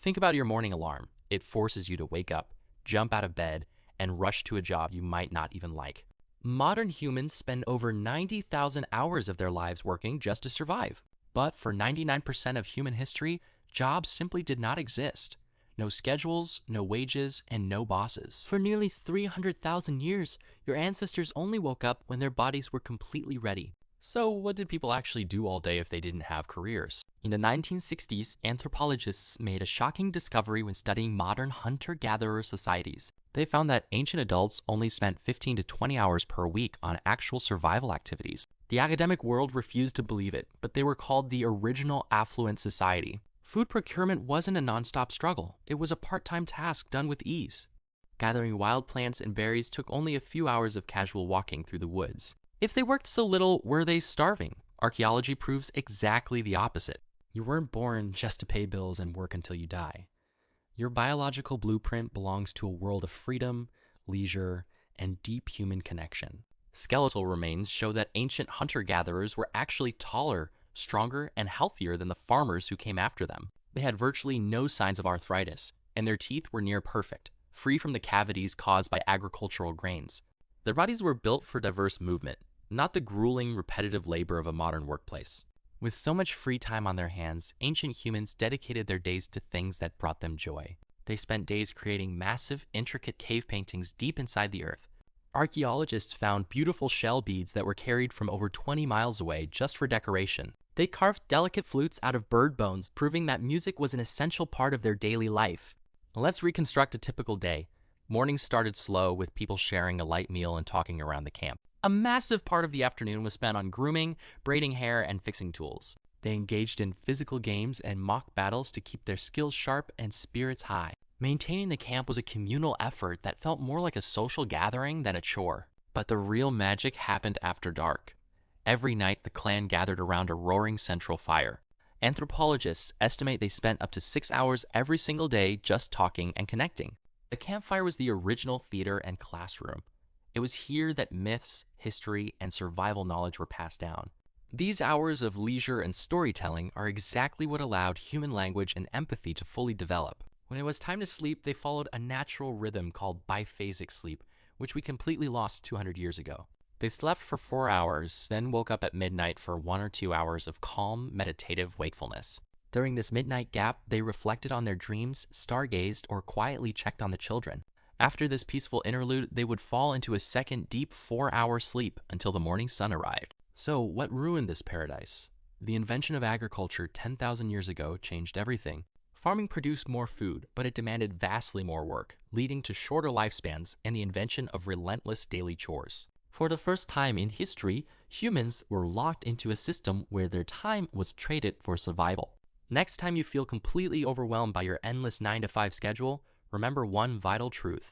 Think about your morning alarm. It forces you to wake up, jump out of bed, and rush to a job you might not even like. Modern humans spend over 90,000 hours of their lives working just to survive. But for 99% of human history, jobs simply did not exist. No schedules, no wages, and no bosses. For nearly 300,000 years, your ancestors only woke up when their bodies were completely ready. So, what did people actually do all day if they didn't have careers? In the 1960s, anthropologists made a shocking discovery when studying modern hunter-gatherer societies. They found that ancient adults only spent 15 to 20 hours per week on actual survival activities. The academic world refused to believe it, but they were called the original affluent society. Food procurement wasn't a nonstop struggle. It was a part-time task done with ease. Gathering wild plants and berries took only a few hours of casual walking through the woods. If they worked so little, were they starving? Archaeology proves exactly the opposite. You weren't born just to pay bills and work until you die. Your biological blueprint belongs to a world of freedom, leisure, and deep human connection. Skeletal remains show that ancient hunter-gatherers were actually taller, stronger, and healthier than the farmers who came after them. They had virtually no signs of arthritis, and their teeth were near perfect, free from the cavities caused by agricultural grains. Their bodies were built for diverse movement, not the grueling, repetitive labor of a modern workplace. With so much free time on their hands, ancient humans dedicated their days to things that brought them joy. They spent days creating massive, intricate cave paintings deep inside the earth. Archaeologists found beautiful shell beads that were carried from over 20 miles away just for decoration. They carved delicate flutes out of bird bones, proving that music was an essential part of their daily life. Let's reconstruct a typical day. Mornings started slow, with people sharing a light meal and talking around the camp. A massive part of the afternoon was spent on grooming, braiding hair, and fixing tools. They engaged in physical games and mock battles to keep their skills sharp and spirits high. Maintaining the camp was a communal effort that felt more like a social gathering than a chore. But the real magic happened after dark. Every night, the clan gathered around a roaring central fire. Anthropologists estimate they spent up to 6 hours every single day just talking and connecting. The campfire was the original theater and classroom. It was here that myths, history, and survival knowledge were passed down. These hours of leisure and storytelling are exactly what allowed human language and empathy to fully develop. When it was time to sleep, they followed a natural rhythm called biphasic sleep, which we completely lost 200 years ago. They slept for 4 hours, then woke up at midnight for 1 or 2 hours of calm, meditative wakefulness. During this midnight gap, they reflected on their dreams, stargazed, or quietly checked on the children. After this peaceful interlude, they would fall into a second deep 4-hour sleep until the morning sun arrived. So, what ruined this paradise? The invention of agriculture 10,000 years ago changed everything. Farming produced more food, but it demanded vastly more work, leading to shorter lifespans and the invention of relentless daily chores. For the first time in history, humans were locked into a system where their time was traded for survival. Next time you feel completely overwhelmed by your endless 9-to-5 schedule, remember one vital truth.